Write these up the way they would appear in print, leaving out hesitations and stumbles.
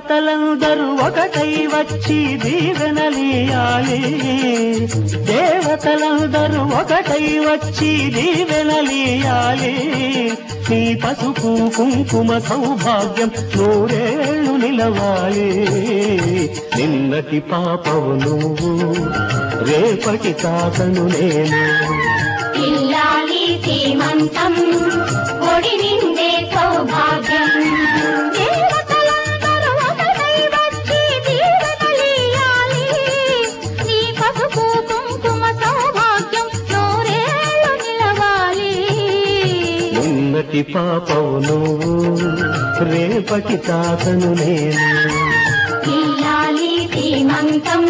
దేవతలందరూ ఒకటై వచ్చి దీవెనలియాలి, దేవతలందరూ ఒకటై వచ్చి దీవెనలియాలి. నీ పసుపు కుంకుమ సౌభాగ్యం నూరేళ్లు నిలవాలి. నిన్నటి పాపవు నువ్వు, రేపటి తాతను నేను. ఇల్లాలి సీమంతం ఒడి నిండే సౌభాగ్యం. దేవతలందరూ ఒకటై వచ్చి దీవెనలియాలి. నీ పసుపు కుంకుమ సౌభాగ్యం నూరేళ్లు నిలవాలి. నిన్నటి పాపవు నువ్వు, రేపటి తాతను నేను. ఇల్లాలి సీమంతం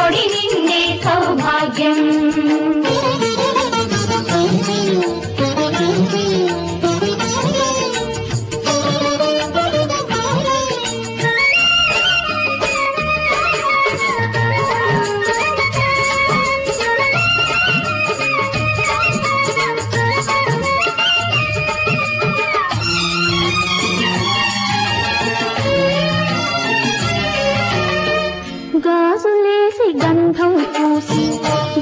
ఒడి నిండే సౌభాగ్యం. గాజులేసి గంధం పూసి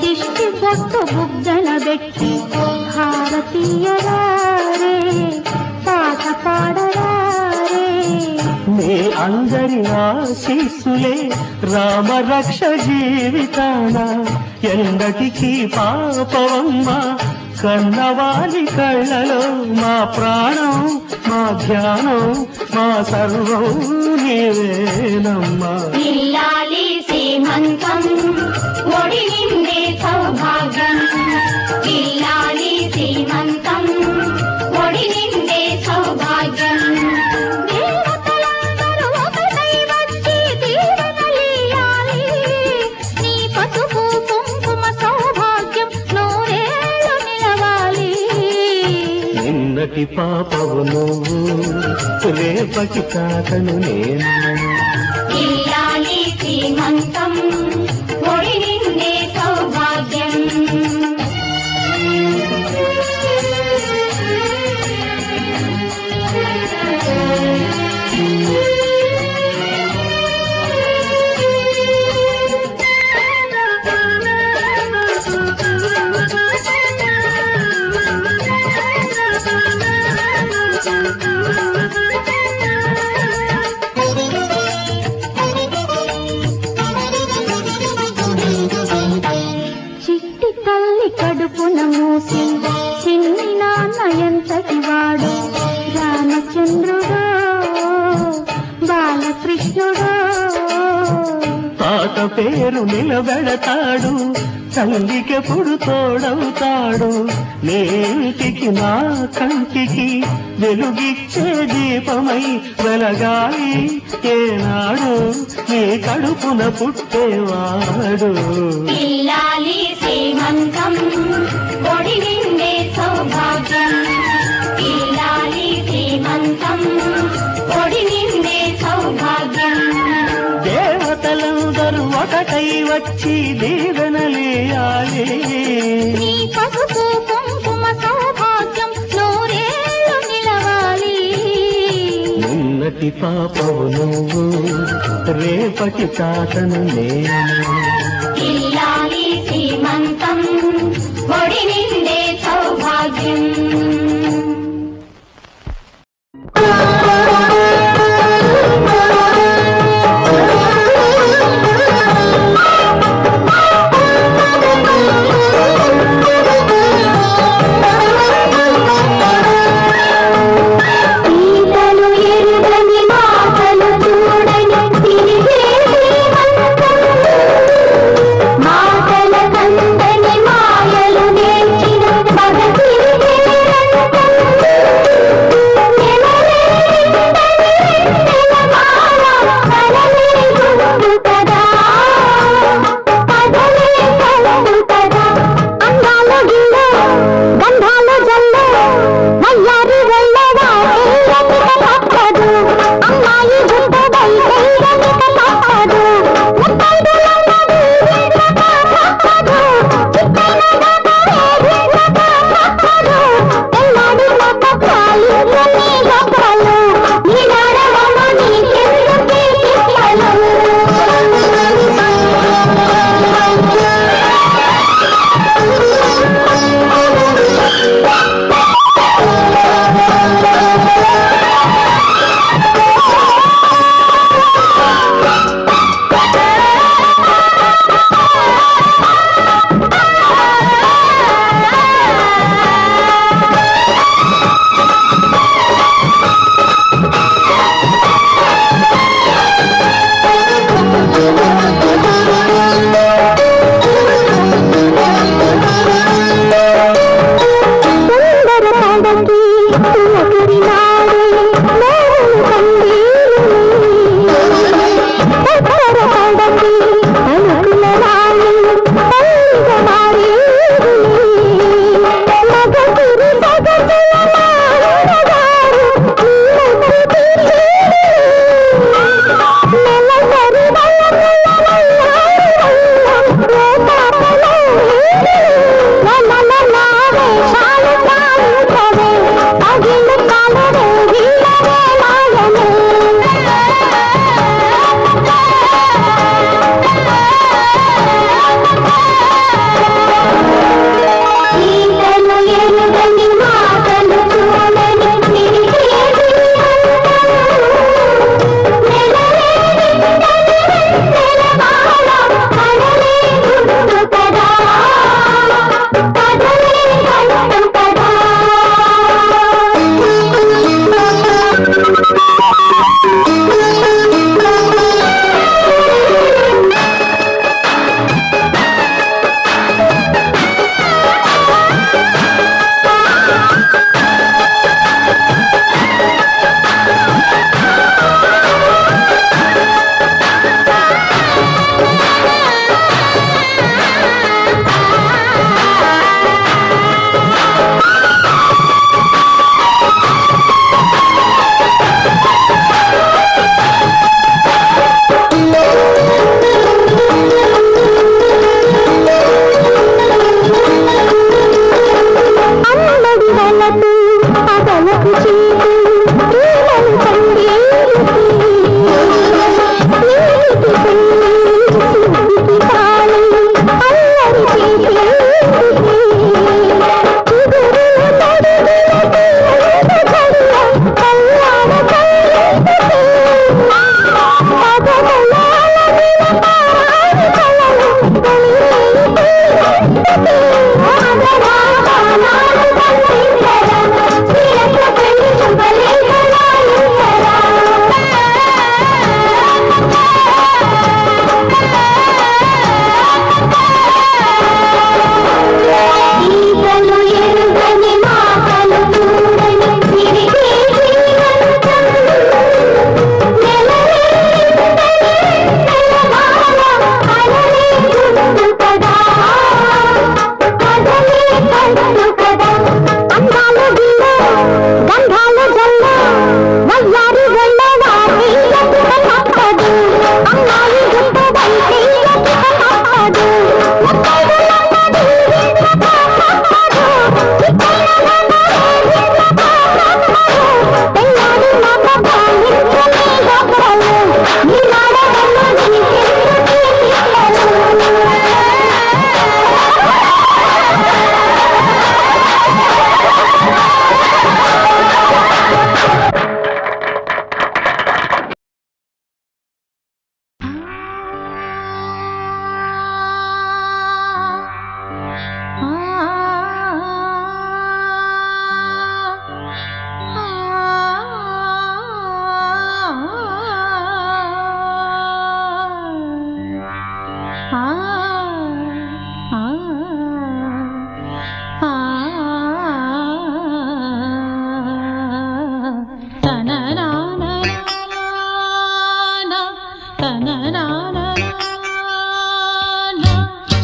దిష్టి బొట్టు బుగ్గన పెట్టి భారతీయరారే పాట పాడరారే. నీ అందరి ఆశీస్సులే రామరక్ష జీవితాన ఎందటికి పాపవమ్మ. కన్నవాలి కళ్ళలో మా ప్రాణం, మా ధ్యానం, మా సర్వం నీవేనమ్మా. ఇల్లాలి సీమంతం ఒడి నిండే సౌభాగ్యం. ఇల్లాలి సీమంతం ఒడి నిండే సౌభాగ్యం. దేవతలందరూ ఒకటై వచ్చి దీవెనలియాలి. నీ పసుపు కుంకుమ సౌభాగ్యం నూరేళ్లు నిలవాలి. నిన్నటి పాపవు నువ్వు, రేపటి తాతను నేను. ఇల్లాలి సీమంతం ఒడి నిండే సౌభాగ్యం. చిట్టి తల్లి కడుపున మూసి చిన్ని నాన్న ఎంతటి వాడు, రామచంద్రుడో బాలకృష్ణుడో. తాత పేరు నిలబెడతాడు, తల్లికెప్పుడు తోడవుతాడు. నేటికి నా కంటికి వెలుగిచ్చే దీపమై వెలగాలి ఏనాడు నీ కడుపున పుట్టేవాడు. ఇల్లాలి సీమంతం ఒడి నిండే సౌభాగ్యం. ఇల్లాలి సీమంతం ఒడి నిండే సౌభాగ్యం. దేవతలందరూ ఒకటై వచ్చి దీవెనలియాలి. నీ పసుపు కుంకుమ సౌభాగ్యం నూరేళ్లు నిలవాలి. నిన్నటి పాపవు నువ్వు, రేపటి తాతను నేను. ఇల్లాలి సీమంతం ఒడి నిండే సౌభాగ్యం. చూడని తిరిగే శ్రీమంతం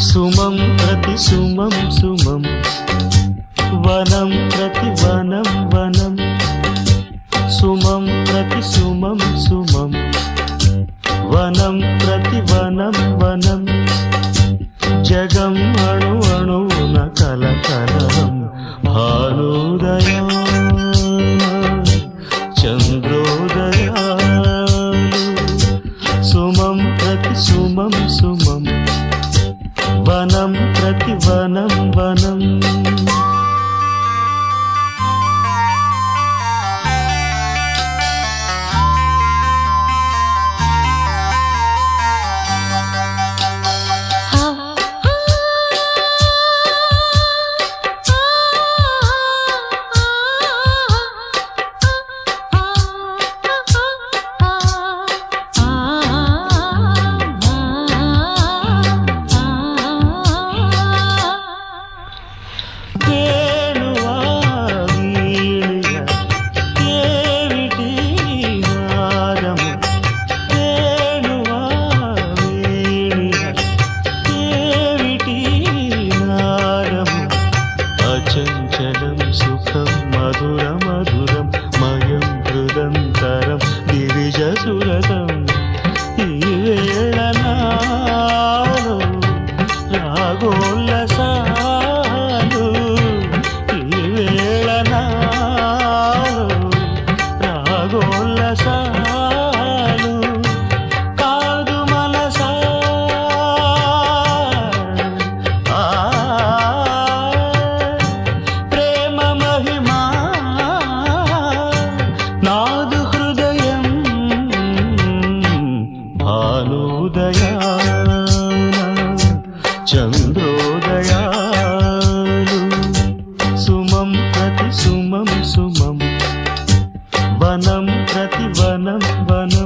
సుమం ప్రతి సుమం సుమం వనం ప్రతి వనం వనం సుమం ప్రతి సుమం సుమం వనం ప్రతి వనం వనం జగం అణు అణువున కలకలం భానుదయా చంద్రోదయాలు సుమం ప్రతి సుమం సుమం వనం ప్రతి వనం వనం చంచలం సుఖం మధుర మధురం మయం హృదంతరం గిరిజ సురతం ఈ వేళ నాలో రాగోల్లసాలు ఈ వేళ నాలో రాగోల్లసాలు కాదు మనసా నాదు హృదయం భానుదయాన చంద్రోదయాలు సుమం ప్రతి సుమం సుమం వనం ప్రతి వనం వనం